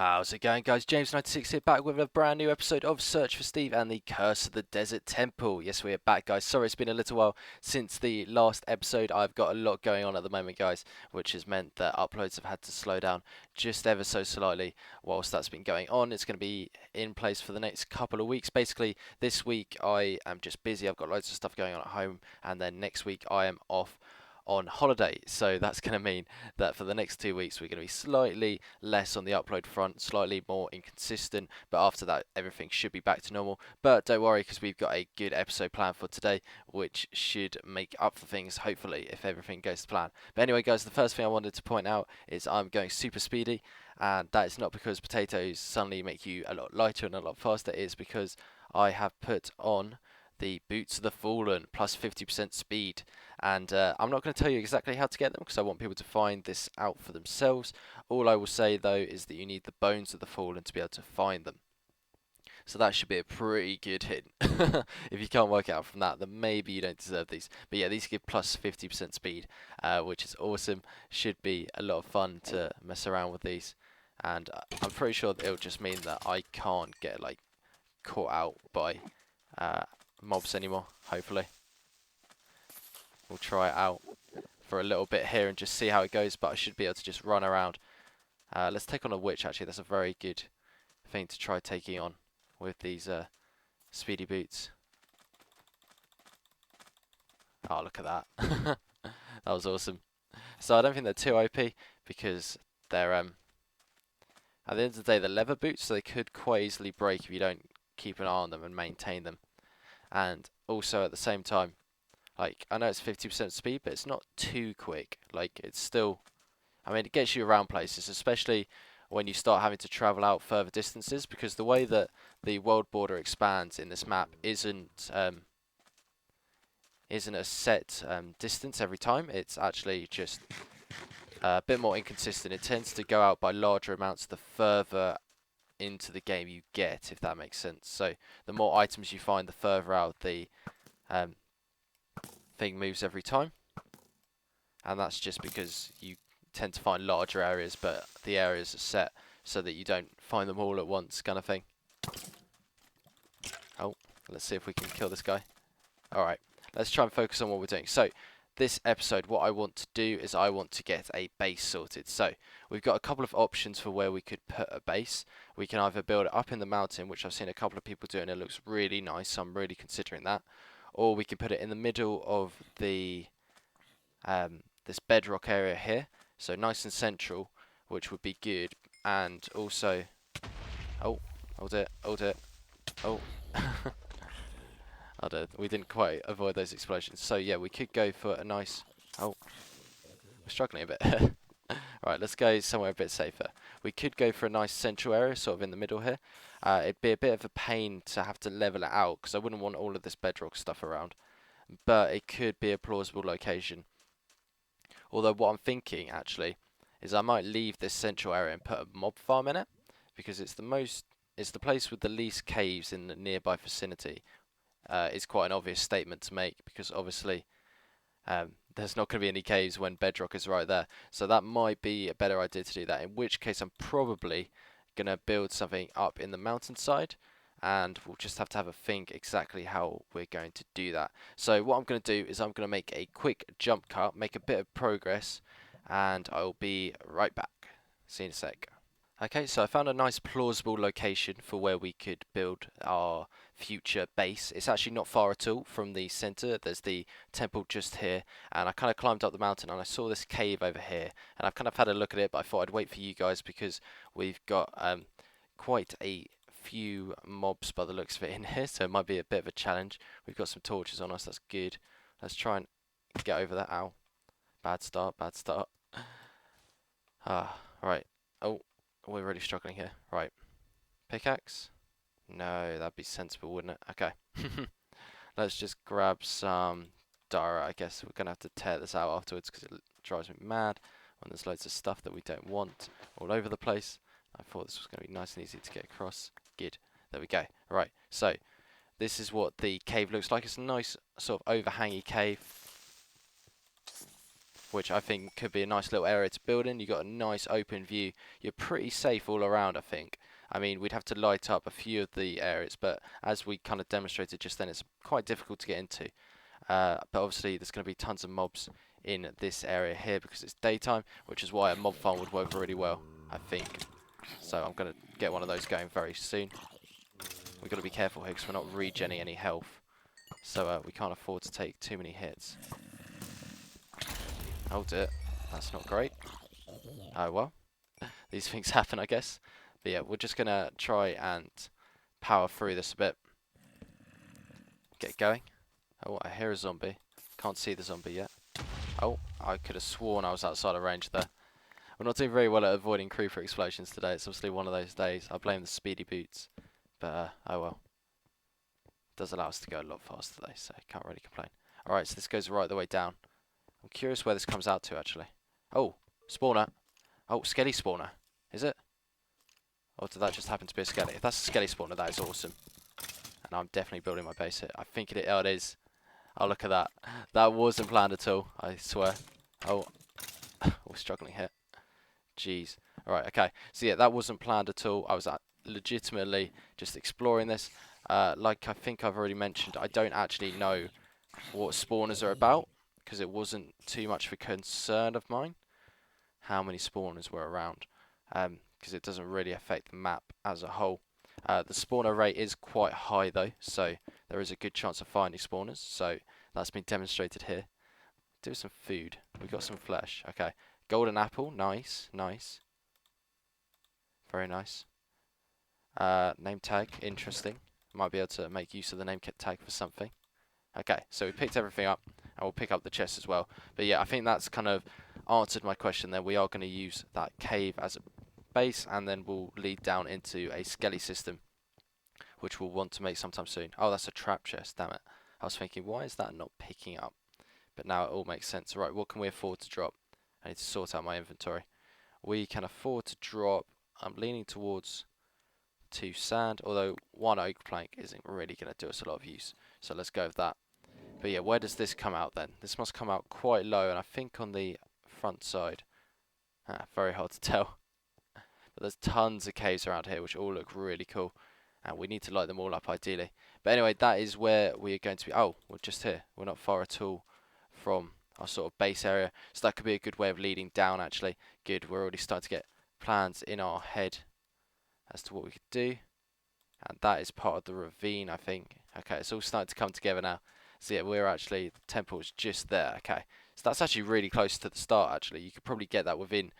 How's it going, guys? James96 here, back with a brand new episode of Search for Steve and the Curse of the Desert Temple. Yes, we are back, guys. Sorry, it's been a little while since the last episode. I've got a lot going on at the moment, guys, which has meant that uploads have had to slow down just ever so slightly whilst that's been going on. It's going to be in place for the next couple of weeks. Basically, this week I am just busy. I've got loads of stuff going on at home, and then next week I am off on holiday, so that's going to mean that for the next 2 weeks we're going to be slightly less on the upload front, slightly more inconsistent, but after that everything should be back to normal. But don't worry, because we've got a good episode planned for today which should make up for things, hopefully, if everything goes to plan. But anyway, guys, the first thing I wanted to point out is I'm going super speedy, and that is not because potatoes suddenly make you a lot lighter and a lot faster. It is because I have put on the Boots of the Fallen plus 50% speed, and I'm not going to tell you exactly how to get them because I want people to find this out for themselves. All I will say though is that you need the Bones of the Fallen to be able to find them, so that should be a pretty good hint. If you can't work it out from that, then maybe you don't deserve these. But yeah, these give plus 50% speed, which is awesome. Should be a lot of fun to mess around with these, and I'm pretty sure that it'll just mean that I can't get like caught out by uh, mobs anymore. Hopefully we'll try it out for a little bit here and just see how it goes, but I should be able to just run around. Let's take on a witch. Actually, that's a very good thing to try taking on with these speedy boots. Oh, look at that. That was awesome. So I don't think they're too OP because they're at the end of the day, they're leather boots, so they could quite easily break if you don't keep an eye on them and maintain them. And also at the same time, like, I know it's 50% speed, but it's not too quick. Like, it's still, I mean, it gets you around places, especially when you start having to travel out further distances, because the way that the world border expands in this map isn't a set distance every time. It's actually just a bit more inconsistent. It tends to go out by larger amounts the further into the game you get, if that makes sense. So the more items you find, the further out the thing moves every time, and that's just because you tend to find larger areas, but the areas are set so that you don't find them all at once, kind of thing. Oh, let's see if we can kill this guy. Alright, let's try and focus on what we're doing. So this episode, what I want to do is I want to get a base sorted. So we've got a couple of options for where we could put a base. We can either build it up in the mountain, which I've seen a couple of people do and it looks really nice, so I'm really considering that. Or we can put it in the middle of the this bedrock area here, so nice and central, which would be good. And also, oh, hold it, oh. We didn't quite avoid those explosions. So yeah, we could go for a nice, oh, we're struggling a bit. Right, let's go somewhere a bit safer. We could go for a nice central area, sort of in the middle here. It'd be a bit of a pain to have to level it out, because I wouldn't want all of this bedrock stuff around. But it could be a plausible location. Although what I'm thinking, actually, is I might leave this central area and put a mob farm in it, because it's the place with the least caves in the nearby vicinity. Is quite an obvious statement to make, because obviously there's not going to be any caves when bedrock is right there. So that might be a better idea to do that, in which case I'm probably going to build something up in the mountainside, and we'll just have to have a think exactly how we're going to do that. So what I'm going to do is I'm going to make a quick jump cut, make a bit of progress, and I'll be right back. See you in a sec. Okay, so I found a nice plausible location for where we could build our future base. It's actually not far at all from the center. There's the temple just here, and I kind of climbed up the mountain and I saw this cave over here, and I've kind of had a look at it, but I thought I'd wait for you guys because we've got quite a few mobs by the looks of it in here, so it might be a bit of a challenge. We've got some torches on us, that's good. Let's try and get over that. Ow. Bad start, bad start. Right. Oh. We're really struggling here. Right. Pickaxe? No, that'd be sensible, wouldn't it? Okay. Let's just grab some Dara. I guess we're going to have to tear this out afterwards because it drives me mad when there's loads of stuff that we don't want all over the place. I thought this was going to be nice and easy to get across. Good. There we go. Right. So, this is what the cave looks like. It's a nice sort of overhangy cave. which I think could be a nice little area to build in. You got a nice open view. You're pretty safe all around, I think. I mean, we'd have to light up a few of the areas, but as we kind of demonstrated just then, it's quite difficult to get into. But obviously, there's going to be tons of mobs in this area here because it's daytime, which is why a mob farm would work really well, I think. So I'm going to get one of those going very soon. We've got to be careful here because we're not regenning any health. So we can't afford to take too many hits. Oh dear, that's not great. Oh well, these things happen, I guess. But yeah, we're just going to try and power through this a bit. Get going. Oh, I hear a zombie. Can't see the zombie yet. Oh, I could have sworn I was outside of range there. We're not doing very well at avoiding creeper explosions today. It's obviously one of those days. I blame the speedy boots. But, oh well. It does allow us to go a lot faster though, so can't really complain. Alright, so this goes right the way down. I'm curious where this comes out to, actually. Oh, spawner. Oh, skelly spawner. Is it? Or did that just happen to be a skelly? If that's a skelly spawner, that is awesome. And I'm definitely building my base here. I think it is. Oh, look at that. That wasn't planned at all, I swear. Oh, we're struggling here. Jeez. Alright, okay. So yeah, that wasn't planned at all. I was legitimately just exploring this. Like I think I've already mentioned, I don't actually know what spawners are about, because it wasn't too much of a concern of mine how many spawners were around, because it doesn't really affect the map as a whole. The spawner rate is quite high though, so there is a good chance of finding spawners, so that's been demonstrated here. Do some food. We got some flesh. Okay. Golden apple. Nice. Nice. Very nice. Name tag. Interesting. Might be able to make use of the name tag for something. Okay. So we picked everything up, and we'll pick up the chest as well. But yeah, I think that's kind of answered my question there. We are going to use that cave as a base, and then we'll lead down into a skelly system, which we'll want to make sometime soon. Oh, that's a trap chest. Damn it. I was thinking, why is that not picking up? But now it all makes sense. Right, what can we afford to drop? I need to sort out my inventory. We can afford to drop, I'm leaning towards 2 sand, although 1 oak plank isn't really going to do us a lot of use. So let's go with that. But yeah, where does this come out then? This must come out quite low, and I think on the front side. Very hard to tell. But there's tons of caves around here, which all look really cool. And we need to light them all up ideally. But anyway, that is where we are going to be. Oh, we're just here. We're not far at all from our sort of base area, so that could be a good way of leading down actually. Good, we're already starting to get plans in our head as to what we could do, and that is part of the ravine, I think. Okay, it's all starting to come together now. So yeah, we're actually, the temple is just there. Okay, so that's actually really close to the start actually. You could probably get that within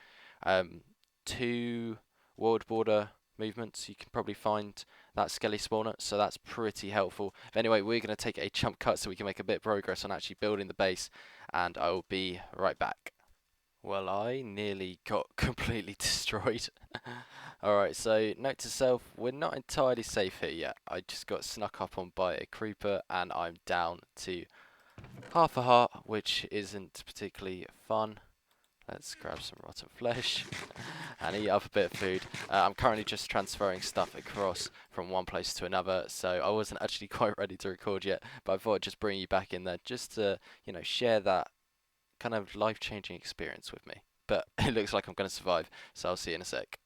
2 world border movements. You can probably find that skelly spawner, so that's pretty helpful. But anyway, we're going to take a jump cut so we can make a bit of progress on actually building the base, and I will be right back. Well, I nearly got completely destroyed. Alright, so note to self, we're not entirely safe here yet. I just got snuck up on by a creeper and I'm down to half a heart, which isn't particularly fun. Let's grab some rotten flesh and eat up a bit of food. I'm currently just transferring stuff across from one place to another, so I wasn't actually quite ready to record yet, but I thought I'd just bring you back in there just to, you know, share that kind of life-changing experience with me. But it looks like I'm going to survive, so I'll see you in a sec.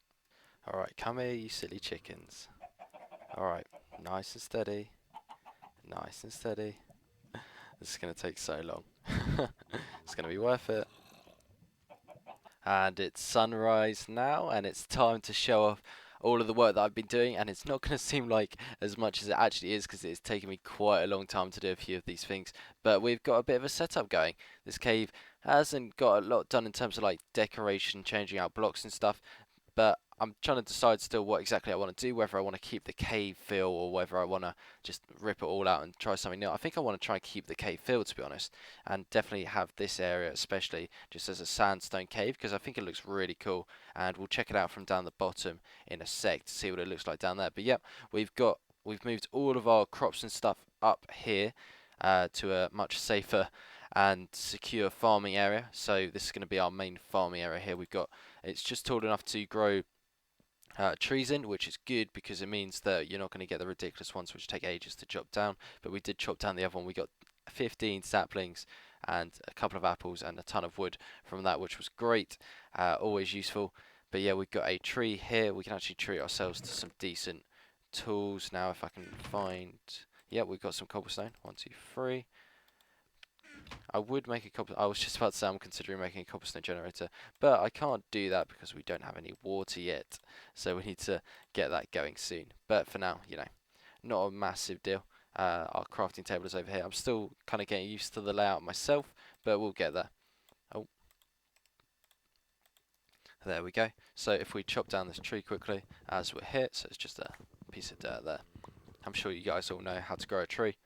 Alright, come here, you silly chickens. Alright, nice and steady. Nice and steady. This is going to take so long. It's going to be worth it. And it's sunrise now, and it's time to show off all of the work that I've been doing, and it's not going to seem like as much as it actually is because it's taken me quite a long time to do a few of these things, but we've got a bit of a setup going. This cave hasn't got a lot done in terms of like decoration, changing out blocks and stuff, but I'm trying to decide still what exactly I want to do, whether I want to keep the cave feel or whether I want to just rip it all out and try something new. I think I want to try and keep the cave feel, to be honest, and definitely have this area especially just as a sandstone cave because I think it looks really cool, and we'll check it out from down the bottom in a sec to see what it looks like down there. But yep, we've moved all of our crops and stuff up here to a much safer and secure farming area. So this is going to be our main farming area here. It's just tall enough to grow trees in, which is good because it means that you're not going to get the ridiculous ones which take ages to chop down. But we did chop down the other one. We got 15 saplings and a couple of apples and a ton of wood from that, which was great. Always useful. But yeah, we've got a tree here. We can actually treat ourselves to some decent tools now. If I can find, yeah, we've got some cobblestone. 1, 2, 3. I would make a cobble. I was just about to say I'm considering making a cobblestone generator, but I can't do that because we don't have any water yet. So we need to get that going soon. But for now, you know, not a massive deal. Our crafting table is over here. I'm still kind of getting used to the layout myself, but we'll get there. Oh, there we go. So if we chop down this tree quickly as we're here, so it's just a piece of dirt there. I'm sure you guys all know how to grow a tree.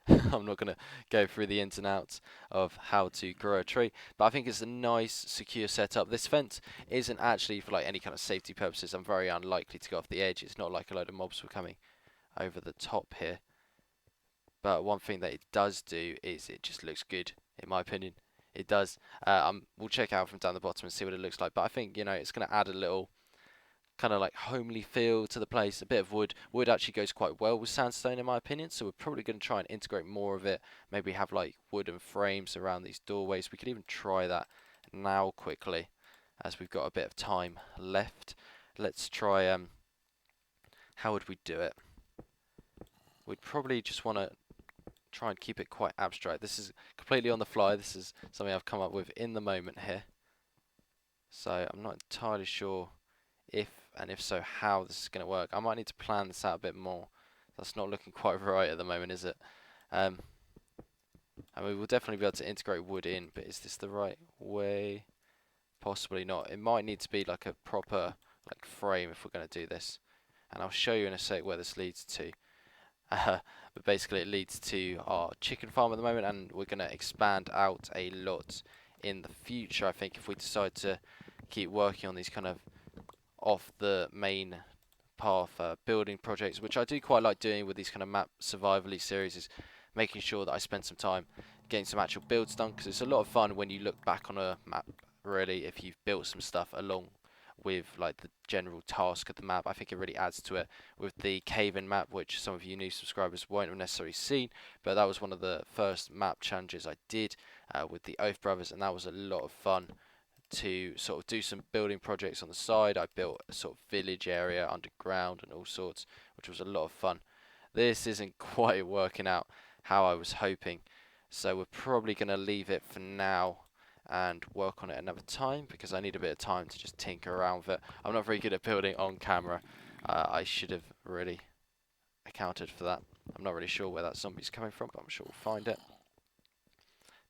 I'm not going to go through the ins and outs of how to grow a tree, but I think it's a nice, secure setup. This fence isn't actually for like any kind of safety purposes. I'm very unlikely to go off the edge. It's not like a load of mobs were coming over the top here. But one thing that it does do is it just looks good, in my opinion. It does. We'll check out from down the bottom and see what it looks like. But I think, you know, it's going to add a little kind of like homely feel to the place. A bit of wood. Wood actually goes quite well with sandstone, in my opinion. So we're probably going to try and integrate more of it. Maybe have like wooden frames around these doorways. We could even try that now quickly, as we've got a bit of time left. Let's try. How would we do it? We'd probably just want to try and keep it quite abstract. This is completely on the fly. This is something I've come up with in the moment here. So I'm not entirely sure if, and if so, how this is going to work. I might need to plan this out a bit more. That's not looking quite right at the moment, is it? And we will definitely be able to integrate wood in, but is this the right way? Possibly not. It might need to be like a proper like frame if we're going to do this. And I'll show you in a sec where this leads to. But basically it leads to our chicken farm at the moment, and we're going to expand out a lot in the future, I think, if we decide to keep working on these kind of off the main path building projects, which I do quite like doing with these kind of map survivally series, is making sure that I spend some time getting some actual builds done, because it's a lot of fun when you look back on a map, really, if you've built some stuff along with like the general task of the map. I think it really adds to it. With the cave-in map, which some of you new subscribers won't have necessarily seen, but that was one of the first map challenges I did with the Oath Brothers, and that was a lot of fun to sort of do some building projects on the side. I built a sort of village area underground and all sorts, which was a lot of fun. This isn't quite working out how I was hoping, so we're probably going to leave it for now and work on it another time, because I need a bit of time to just tinker around with it. I'm not very good at building on camera. I should have really accounted for that. I'm not really sure where that zombie's coming from, but I'm sure we'll find it.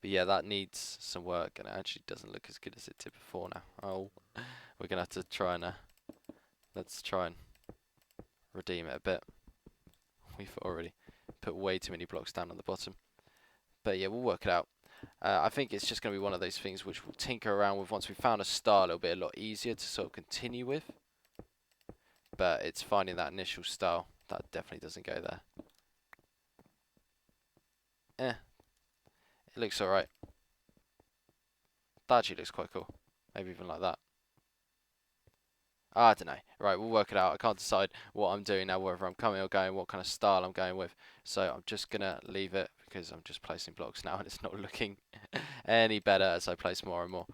But yeah, that needs some work, and it actually doesn't look as good as it did before now. Oh, we're going to have to try and, let's try and redeem it a bit. We've already put way too many blocks down on the bottom. But yeah, we'll work it out. I think it's just going to be one of those things which we'll tinker around with. Once we've found a style, it'll be a lot easier to sort of continue with. But it's finding that initial style that definitely doesn't go there. It looks alright. That actually looks quite cool. Maybe even like that. I don't know. Right, we'll work it out. I can't decide what I'm doing now, whether I'm coming or going, what kind of style I'm going with. So I'm just going to leave it, because I'm just placing blocks now and it's not looking any better as I place more and more.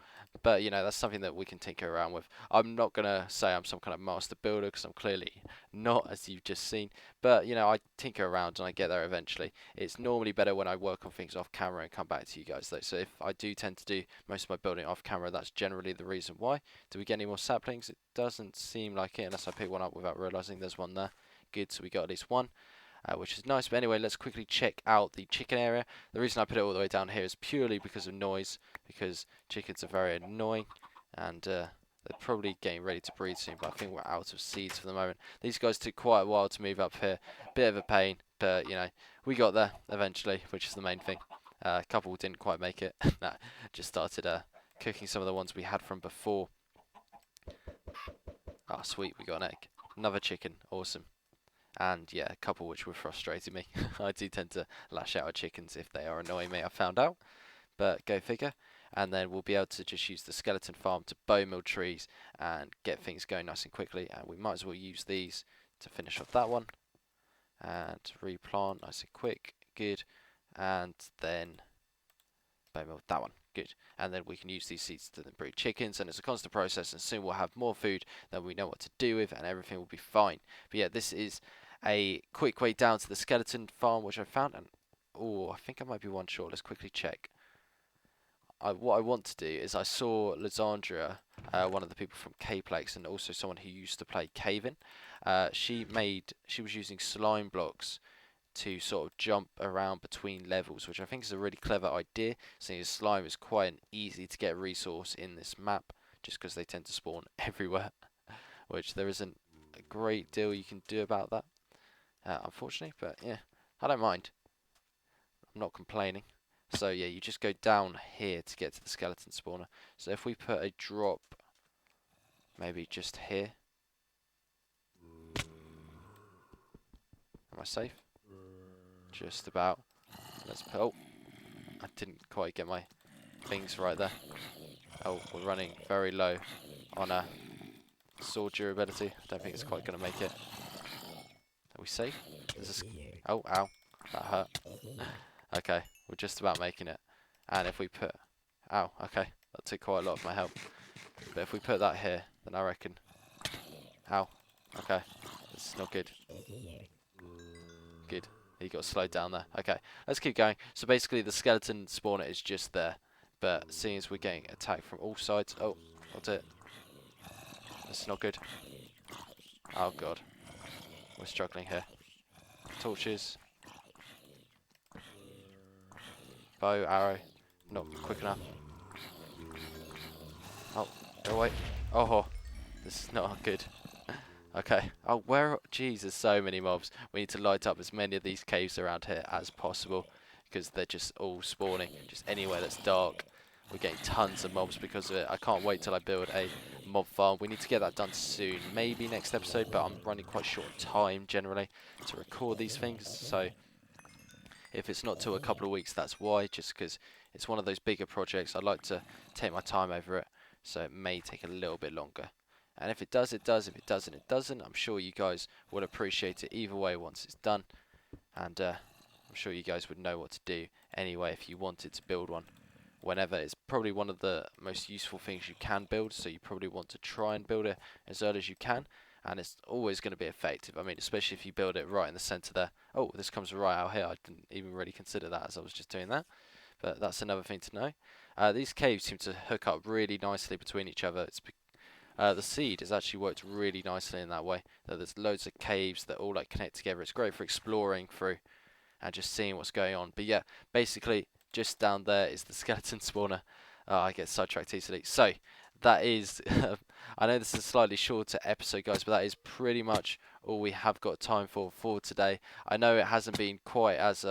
But, you know, that's something that we can tinker around with. I'm not going to say I'm some kind of master builder, because I'm clearly not, as you've just seen. But, you know, I tinker around and I get there eventually. It's normally better when I work on things off camera and come back to you guys, though. So if I do tend to do most of my building off camera, that's generally the reason why. Do we get any more saplings? It doesn't seem like it, unless I pick one up without realising there's one there. Good, so we got at least one. Which is nice. But anyway, let's quickly check out the chicken area. The reason I put it all the way down here is purely because of noise, because chickens are very annoying, and they're probably getting ready to breed soon, but I think we're out of seeds for the moment. These guys took quite a while to move up here. Bit of a pain, but you know, we got there eventually, which is the main thing. A couple didn't quite make it. Nah, just started cooking some of the ones we had from before. Ah, sweet, we got an egg. Another chicken, awesome. And yeah, a couple which were frustrating me. I do tend to lash out at chickens if they are annoying me, I found out. But go figure. And then we'll be able to just use the skeleton farm to bone mill trees and get things going nice and quickly. And we might as well use these to finish off that one. And replant nice and quick. Good. And then Bone meal, that one. Good. And then we can use these seeds to then breed chickens, and it's a constant process, and soon we'll have more food than we know what to do with, and everything will be fine. But yeah, this is a quick way down to the skeleton farm, which I found, and oh, I think I might be one short. Let's quickly check. What I want to do is I saw Lysandria, one of the people from K-Plex, and also someone who used to play Caven. She was using slime blocks to sort of jump around between levels, which I think is a really clever idea, seeing as slime is quite an easy to get resource in this map, just because they tend to spawn everywhere, which there isn't a great deal you can do about that, unfortunately, but yeah, I don't mind. I'm not complaining. So yeah, you just go down here to get to the skeleton spawner. So if we put a drop, maybe just here. Am I safe? Just about. Let's put, oh, I didn't quite get my things right there. Oh, we're running very low on a sword durability. I don't think it's quite going to make it. Are we safe? Is this, oh, ow. That hurt. Okay, we're just about making it. And if we put, ow, okay, that took quite a lot of my health. But if we put that here, then I reckon, ow, okay, this is not good. Good, he got slowed down there. Okay, let's keep going. So basically the skeleton spawner is just there. But seeing as we're getting attacked from all sides, oh, what's it? This is not good. Oh god, we're struggling here. Torches. Bow, arrow, not quick enough. Oh, go away. Oh, this is not good. Okay. Oh, jeez, there's so many mobs. We need to light up as many of these caves around here as possible, because they're just all spawning. Just anywhere that's dark. We're getting tons of mobs because of it. I can't wait till I build a mob farm. We need to get that done soon. Maybe next episode, but I'm running quite short of time generally to record these things. So if it's not till a couple of weeks, that's why. Just because it's one of those bigger projects. I like to take my time over it. So it may take a little bit longer. And if it does, it does. If it doesn't, it doesn't. I'm sure you guys will appreciate it either way once it's done. And I'm sure you guys would know what to do anyway if you wanted to build one. Whenever, it's probably one of the most useful things you can build, so you probably want to try and build it as early as you can, and it's always going to be effective. I mean, especially if you build it right in the center there. Oh, this comes right out here. I didn't even really consider that as I was just doing that, but that's another thing to know. These caves seem to hook up really nicely between each other. The seed has actually worked really nicely in that way. There's loads of caves that all like connect together. It's great for exploring through and just seeing what's going on. But yeah, basically just down there is the skeleton spawner. I get sidetracked easily. So that is, I know this is a slightly shorter episode, guys, but that is pretty much all we have got time for today. I know it hasn't been quite as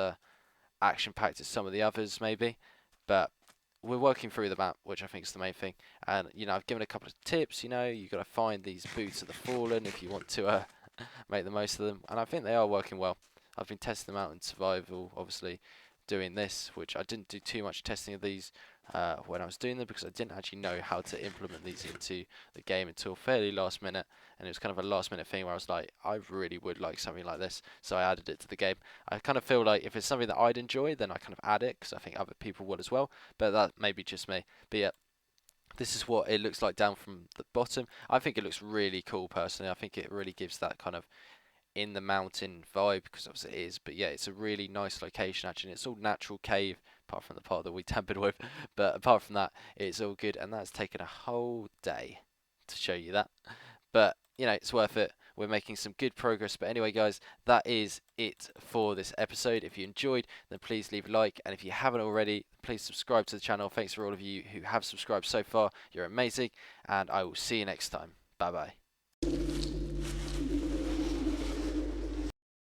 action-packed as some of the others, maybe, but we're working through the map, which I think is the main thing. And you know, I've given a couple of tips. You know, you got to find these boots of the fallen if you want to make the most of them, and I think they are working well. I've been testing them out in survival, obviously doing this, which I didn't do too much testing of these when I was doing them, because I didn't actually know how to implement these into the game until fairly last minute, and it was kind of a last minute thing where I was like, I really would like something like this, so I added it to the game. I kind of feel like if it's something that I'd enjoy, then I kind of add it, because I think other people would as well, but that may be just me. But yeah, this is what it looks like down from the bottom. I think it looks really cool personally. I think it really gives that kind of in the mountain vibe, because obviously it is, but yeah, it's a really nice location actually. It's all natural cave apart from the part that we tampered with, but apart from that it's all good, and that's taken a whole day to show you that, but you know, it's worth it. We're making some good progress. But anyway, guys, that is it for this episode. If you enjoyed, then please leave a like, and if you haven't already, please subscribe to the channel. Thanks for all of you who have subscribed so far. You're amazing, and I will see you next time. Bye bye.